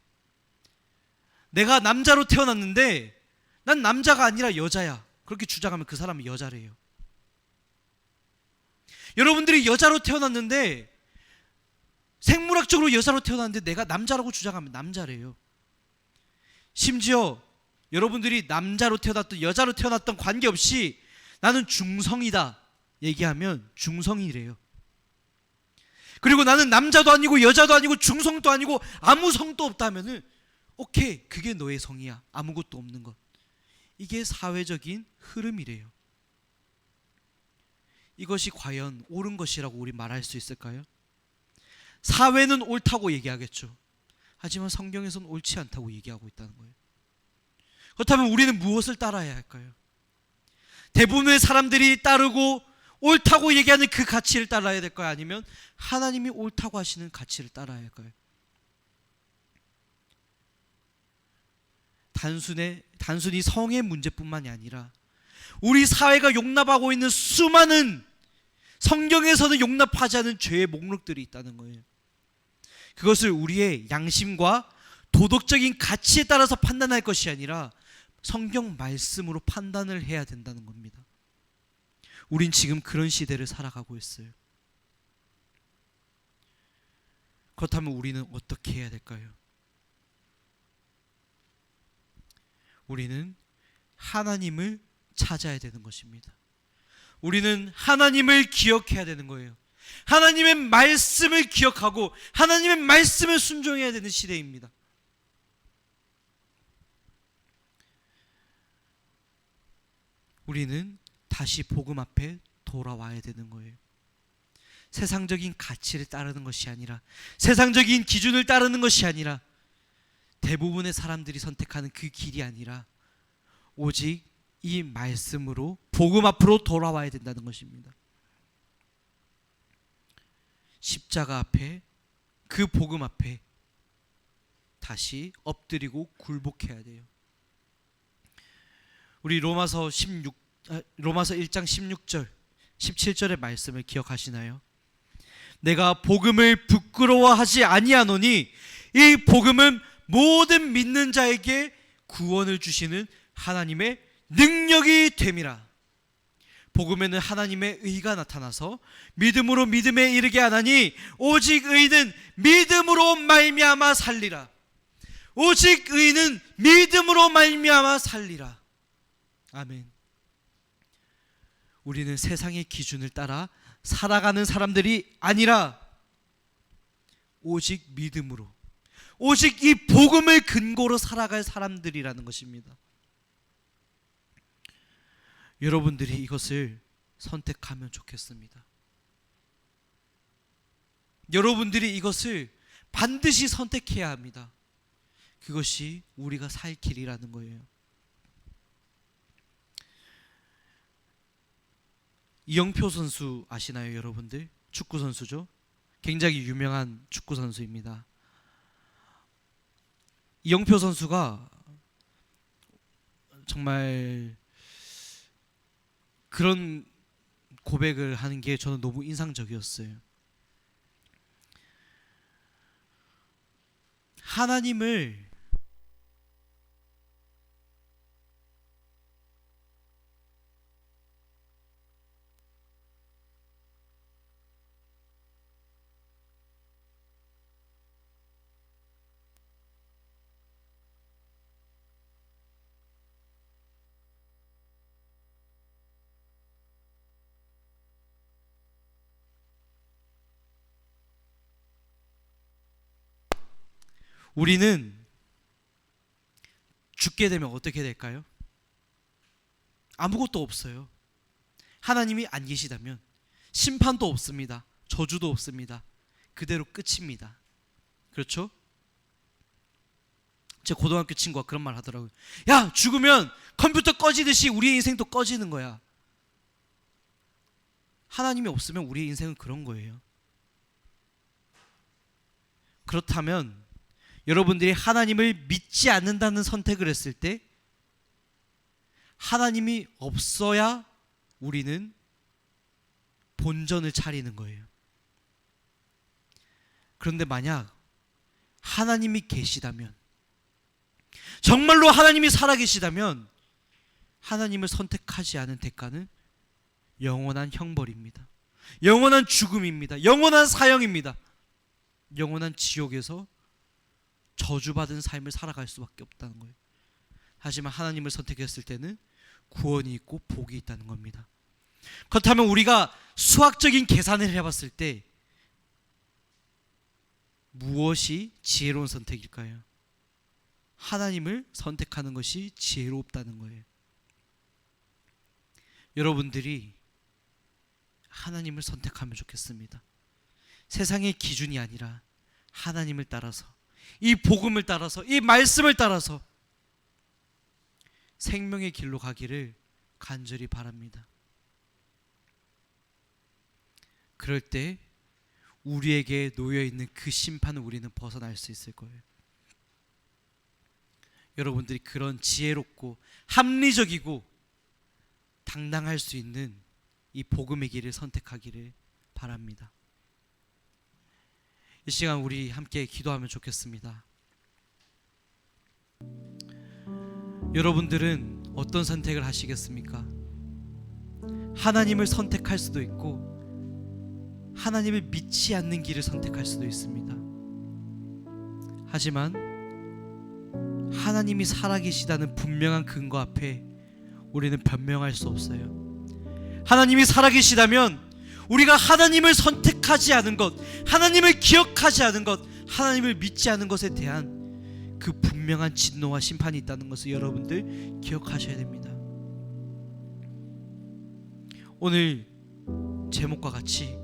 내가 남자로 태어났는데 난 남자가 아니라 여자야. 그렇게 주장하면 그 사람은 여자래요. 여러분들이 여자로 태어났는데 생물학적으로 여자로 태어났는데 내가 남자라고 주장하면 남자래요. 심지어 여러분들이 남자로 태어났던 여자로 태어났던 관계없이 나는 중성이다 얘기하면 중성이래요. 그리고 나는 남자도 아니고 여자도 아니고 중성도 아니고 아무 성도 없다 하면은 오케이, 그게 너의 성이야. 아무것도 없는 것. 이게 사회적인 흐름이래요. 이것이 과연 옳은 것이라고 우리 말할 수 있을까요? 사회는 옳다고 얘기하겠죠. 하지만 성경에서는 옳지 않다고 얘기하고 있다는 거예요. 그렇다면 우리는 무엇을 따라야 할까요? 대부분의 사람들이 따르고 옳다고 얘기하는 그 가치를 따라야 될까요? 아니면 하나님이 옳다고 하시는 가치를 따라야 할까요? 단순히 성의 문제뿐만이 아니라 우리 사회가 용납하고 있는 수많은 성경에서는 용납하지 않은 죄의 목록들이 있다는 거예요. 그것을 우리의 양심과 도덕적인 가치에 따라서 판단할 것이 아니라 성경 말씀으로 판단을 해야 된다는 겁니다. 우린 지금 그런 시대를 살아가고 있어요. 그렇다면 우리는 어떻게 해야 될까요? 우리는 하나님을 찾아야 되는 것입니다. 우리는 하나님을 기억해야 되는 거예요. 하나님의 말씀을 기억하고 하나님의 말씀을 순종해야 되는 시대입니다. 우리는 다시 복음 앞에 돌아와야 되는 거예요. 세상적인 가치를 따르는 것이 아니라, 세상적인 기준을 따르는 것이 아니라, 대부분의 사람들이 선택하는 그 길이 아니라 오직 이 말씀으로 복음 앞으로 돌아와야 된다는 것입니다. 십자가 앞에, 그 복음 앞에 다시 엎드리고 굴복해야 돼요. 우리 로마서 1장 16절 17절의 말씀을 기억하시나요? 내가 복음을 부끄러워하지 아니하노니 이 복음은 모든 믿는 자에게 구원을 주시는 하나님의 능력이 됨이라. 복음에는 하나님의 의가 나타나서 믿음으로 믿음에 이르게 하나니 오직 의는 믿음으로 말미암아 살리라. 오직 의는 믿음으로 말미암아 살리라. 아멘. 우리는 세상의 기준을 따라 살아가는 사람들이 아니라 오직 믿음으로, 오직 이 복음을 근거로 살아갈 사람들이라는 것입니다. 여러분들이 이것을 선택하면 좋겠습니다. 여러분들이 이것을 반드시 선택해야 합니다. 그것이 우리가 살 길이라는 거예요. 이영표 선수 아시나요, 여러분들? 축구 선수죠. 굉장히 유명한 축구 선수입니다. 이영표 선수가 정말 그런 고백을 하는 게 저는 너무 인상적이었어요. 하나님을 우리는 죽게 되면 어떻게 될까요? 아무것도 없어요. 하나님이 안 계시다면 심판도 없습니다. 저주도 없습니다. 그대로 끝입니다. 그렇죠? 제 고등학교 친구가 그런 말 하더라고요. 야, 죽으면 컴퓨터 꺼지듯이 우리의 인생도 꺼지는 거야. 하나님이 없으면 우리의 인생은 그런 거예요. 그렇다면 여러분들이 하나님을 믿지 않는다는 선택을 했을 때 하나님이 없어야 우리는 본전을 차리는 거예요. 그런데 만약 하나님이 계시다면, 정말로 하나님이 살아계시다면 하나님을 선택하지 않은 대가는 영원한 형벌입니다. 영원한 죽음입니다. 영원한 사형입니다. 영원한 지옥에서 저주받은 삶을 살아갈 수밖에 없다는 거예요. 하지만 하나님을 선택했을 때는 구원이 있고 복이 있다는 겁니다. 그렇다면 우리가 수학적인 계산을 해봤을 때 무엇이 지혜로운 선택일까요? 하나님을 선택하는 것이 지혜롭다는 거예요. 여러분들이 하나님을 선택하면 좋겠습니다. 세상의 기준이 아니라 하나님을 따라서, 이 복음을 따라서, 이 말씀을 따라서 생명의 길로 가기를 간절히 바랍니다. 그럴 때 우리에게 놓여있는 그 심판을 우리는 벗어날 수 있을 거예요. 여러분들이 그런 지혜롭고 합리적이고 당당할 수 있는 이 복음의 길을 선택하기를 바랍니다. 이 시간 우리 함께 기도하면 좋겠습니다. 여러분들은 어떤 선택을 하시겠습니까? 하나님을 선택할 수도 있고 하나님을 믿지 않는 길을 선택할 수도 있습니다. 하지만 하나님이 살아계시다는 분명한 근거 앞에 우리는 변명할 수 없어요. 하나님이 살아계시다면 우리가 하나님을 선택하지 않은 것, 하나님을 기억하지 않은 것, 하나님을 믿지 않은 것에 대한 그 분명한 진노와 심판이 있다는 것을 여러분들 기억하셔야 됩니다. 오늘 제목과 같이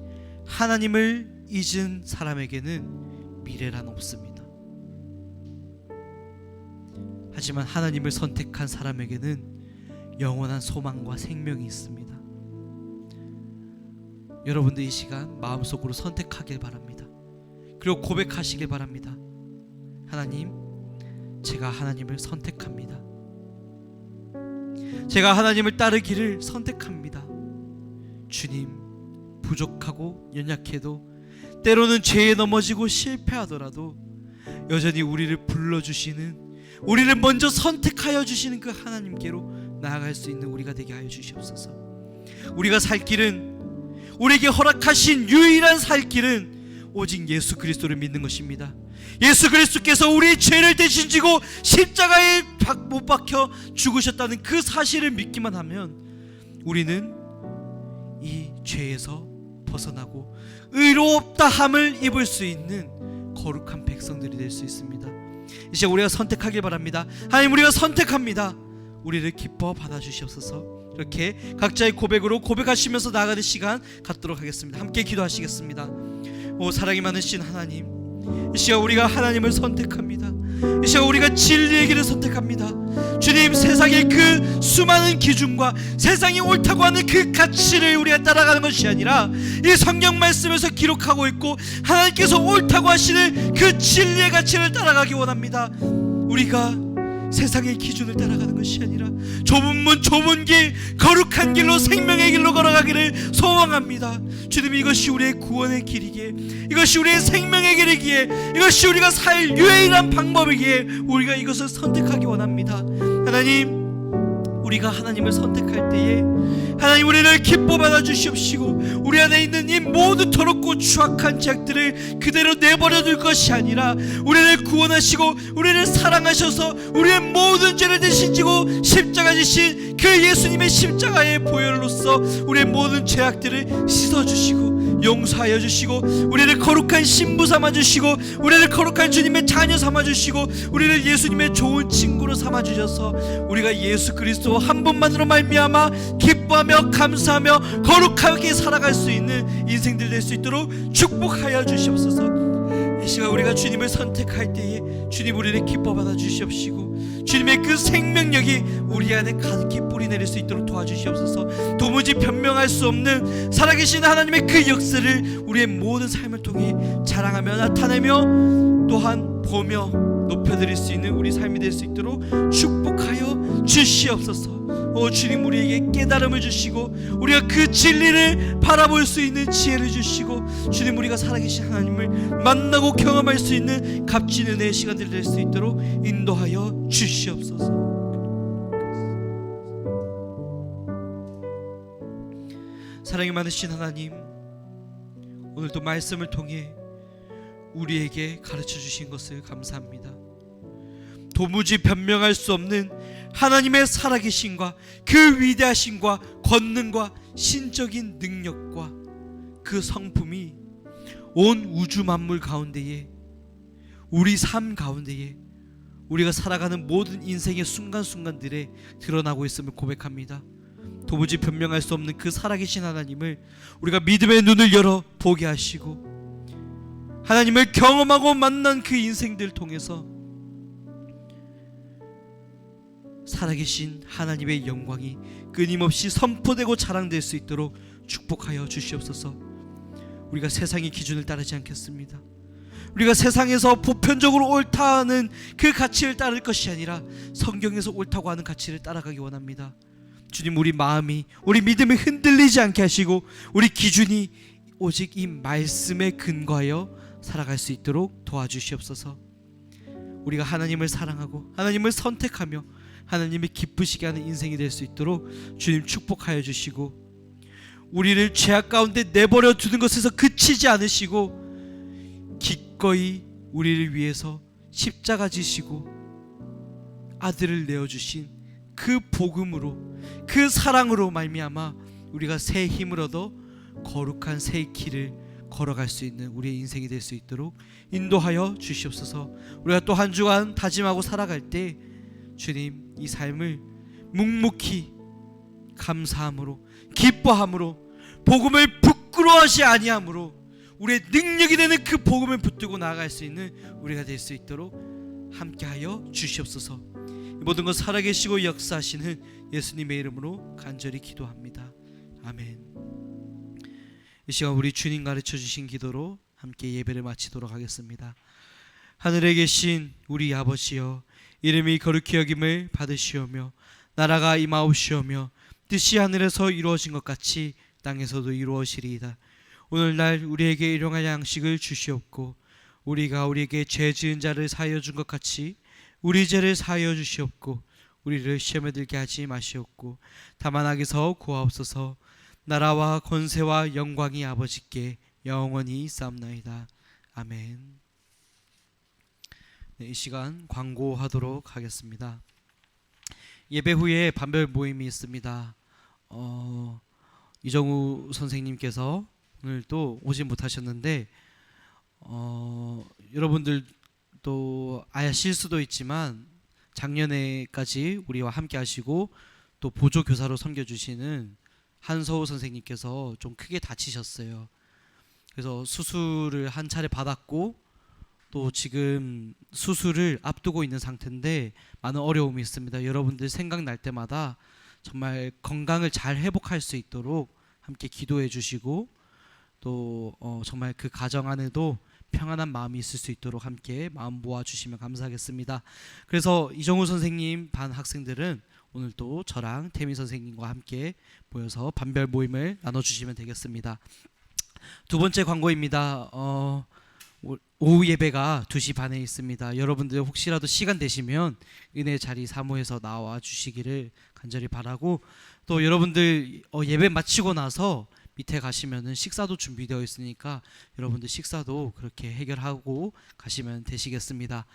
하나님을 잊은 사람에게는 미래란 없습니다. 하지만 하나님을 선택한 사람에게는 영원한 소망과 생명이 있습니다. 여러분들 이 시간 마음속으로 선택하길 바랍니다. 그리고 고백하시길 바랍니다. 하나님, 제가 하나님을 선택합니다. 제가 하나님을 따르기를 선택합니다. 주님, 부족하고 연약해도 때로는 죄에 넘어지고 실패하더라도 여전히 우리를 불러주시는, 우리를 먼저 선택하여 주시는 그 하나님께로 나아갈 수 있는 우리가 되게 하여 주시옵소서. 우리가 살 길은, 우리에게 허락하신 유일한 살 길은 오직 예수 그리스도를 믿는 것입니다. 예수 그리스도께서 우리의 죄를 대신 지고 십자가에 못 박혀 죽으셨다는 그 사실을 믿기만 하면 우리는 이 죄에서 벗어나고 의롭다함을 입을 수 있는 거룩한 백성들이 될 수 있습니다. 이제 우리가 선택하길 바랍니다. 하나님, 우리가 선택합니다. 우리를 기뻐 받아주시옵소서. 이렇게 각자의 고백으로 고백하시면서 나아가는 시간 갖도록 하겠습니다. 함께 기도하시겠습니다. 오 사랑이 많으신 하나님, 이 시간 우리가 하나님을 선택합니다. 이 시간 우리가 진리의 길을 선택합니다. 주님, 세상의 그 수많은 기준과 세상이 옳다고 하는 그 가치를 우리가 따라가는 것이 아니라 이 성경 말씀에서 기록하고 있고 하나님께서 옳다고 하시는 그 진리의 가치를 따라가기 원합니다. 우리가 세상의 기준을 따라가는 것이 아니라 좁은 문 좁은 길, 거룩한 길로, 생명의 길로 걸어가기를 소망합니다. 주님, 이것이 우리의 구원의 길이기에, 이것이 우리의 생명의 길이기에, 이것이 우리가 살 유일한 방법이기에 우리가 이것을 선택하기 원합니다. 하나님, 우리가 하나님을 선택할 때에 하나님 우리를 기뻐 받아 주시옵시고 우리 안에 있는 이 모든 더럽고 추악한 죄악들을 그대로 내버려 둘 것이 아니라 우리를 구원하시고 우리를 사랑하셔서 우리의 모든 죄를 대신 지고 십자가 지신 그 예수님의 십자가의 보혈로서 우리의 모든 죄악들을 씻어주시고 용서하여 주시고 우리를 거룩한 신부 삼아 주시고 우리를 거룩한 주님의 자녀 삼아 주시고 우리를 예수님의 좋은 친구로 삼아 주셔서 우리가 예수 그리스도 한 분만으로 말미암아 기뻐하며 감사하며 거룩하게 살아갈 수 있는 인생들 될 수 있도록 축복하여 주시옵소서. 이 시간 우리가 주님을 선택할 때에 주님 우리를 기뻐받아 주시옵시고 주님의 그 생명력이 우리 안에 가득히 뿌리내릴 수 있도록 도와주시옵소서. 도무지 변명할 수 없는 살아계신 하나님의 그 역사를 우리의 모든 삶을 통해 자랑하며 나타내며 또한 보며 높여드릴 수 있는 우리 삶이 될 수 있도록 축복하여 주시옵소서. 주님 우리에게 깨달음을 주시고 우리가 그 진리를 바라볼 수 있는 지혜를 주시고 주님 우리가 살아계신 하나님을 만나고 경험할 수 있는 값진 은혜의 시간들이 될 수 있도록 인도하여 주시옵소서. 사랑이 많으신 하나님, 오늘도 말씀을 통해 우리에게 가르쳐 주신 것을 감사합니다. 도무지 변명할 수 없는 하나님의 살아계심과 그 위대하심과 권능과 신적인 능력과 그 성품이 온 우주 만물 가운데에 우리 삶 가운데에 우리가 살아가는 모든 인생의 순간순간들에 드러나고 있음을 고백합니다. 도무지 변명할 수 없는 그 살아계신 하나님을 우리가 믿음의 눈을 열어 보게 하시고 하나님을 경험하고 만난 그 인생들 통해서 살아계신 하나님의 영광이 끊임없이 선포되고 자랑될 수 있도록 축복하여 주시옵소서. 우리가 세상의 기준을 따르지 않겠습니다. 우리가 세상에서 보편적으로 옳다 하는 그 가치를 따를 것이 아니라 성경에서 옳다고 하는 가치를 따라가기 원합니다. 주님 우리 마음이 우리 믿음이 흔들리지 않게 하시고 우리 기준이 오직 이 말씀에 근거하여 살아갈 수 있도록 도와주시옵소서. 우리가 하나님을 사랑하고 하나님을 선택하며 하나님이 기쁘시게 하는 인생이 될 수 있도록 주님 축복하여 주시고 우리를 죄악 가운데 내버려 두는 것에서 그치지 않으시고 기꺼이 우리를 위해서 십자가 지시고 아들을 내어주신 그 복음으로 그 사랑으로 말미암아 우리가 새 힘을 얻어 거룩한 새 길을 걸어갈 수 있는 우리의 인생이 될 수 있도록 인도하여 주시옵소서. 우리가 또 한 주간 다짐하고 살아갈 때 주님 이 삶을 묵묵히 감사함으로 기뻐함으로 복음을 부끄러워하지 아니함으로 우리의 능력이 되는 그 복음을 붙들고 나아갈 수 있는 우리가 될 수 있도록 함께하여 주시옵소서. 이 모든 것 살아계시고 역사하시는 예수님의 이름으로 간절히 기도합니다. 아멘. 이 시간 우리 주님 가르쳐 주신 기도로 함께 예배를 마치도록 하겠습니다. 하늘에 계신 우리 아버지여, 이름이 거룩히 여김을 받으시오며 나라가 임하옵시오며 뜻이 하늘에서 이루어진 것 같이 땅에서도 이루어지리이다. 오늘날 우리에게 일용할 양식을 주시옵고 우리가 우리에게 죄 지은 자를 사하여 준 것 같이 우리 죄를 사하여 주시옵고 우리를 시험에 들게 하지 마시옵고 다만 악에서 구하옵소서. 나라와 권세와 영광이 아버지께 영원히 있사옵나이다. 아멘. 네, 이 시간 광고하도록 하겠습니다. 예배 후에 반별 모임이 있습니다. 이정우 선생님께서 오늘 또 오지 못하셨는데 여러분들도 아실 수도 있지만 작년에까지 우리와 함께 하시고 또 보조 교사로 섬겨주시는 한서우 선생님께서 좀 크게 다치셨어요. 그래서 수술을 한 차례 받았고 또 지금 수술을 앞두고 있는 상태인데 많은 어려움이 있습니다. 여러분들 생각날 때마다 정말 건강을 잘 회복할 수 있도록 함께 기도해 주시고 또 정말 그 가정 안에도 평안한 마음이 있을 수 있도록 함께 마음 모아 주시면 감사하겠습니다. 그래서 이정우 선생님 반 학생들은 오늘 또 저랑 태미 선생님과 함께 모여서 반별 모임을 나눠주시면 되겠습니다. 두 번째 광고입니다. 오후 예배가 2시 반에 있습니다. 여러분들 혹시라도 시간 되시면 은혜 자리 사모해서 나와 주시기를 간절히 바라고 또 여러분들 예배 마치고 나서 밑에 가시면은 식사도 준비되어 있으니까 여러분들 식사도 그렇게 해결하고 가시면 되시겠습니다.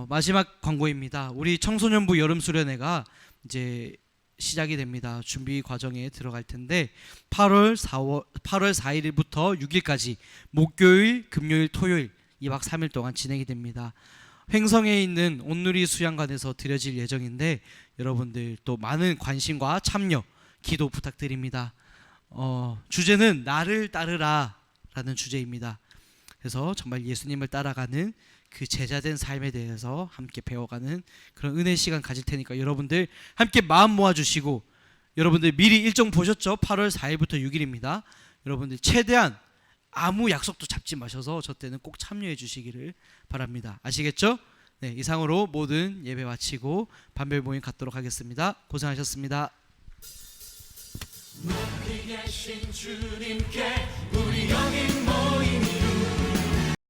마지막 광고입니다. 우리 청소년부 여름 수련회가 이제 시작이 됩니다. 준비 과정에 들어갈 텐데 8월 4일부터 6일까지 목요일, 금요일, 토요일 2박 3일 동안 진행이 됩니다. 횡성에 있는 온누리 수양관에서 드려질 예정인데 여러분들 또 많은 관심과 참여, 기도 부탁드립니다. 주제는 나를 따르라라는 주제입니다. 그래서 정말 예수님을 따라가는 그 제자된 삶에 대해서 함께 배워가는 그런 은혜 시간 가질 테니까 여러분들 함께 마음 모아주시고, 여러분들 미리 일정 보셨죠? 8월 4일부터 6일입니다. 여러분들 최대한 아무 약속도 잡지 마셔서 저 때는 꼭 참여해 주시기를 바랍니다. 아시겠죠? 네, 이상으로 모든 예배 마치고 반별 모임 갖도록 하겠습니다. 고생하셨습니다. 높이 계신 주님께 우리 여기 모이니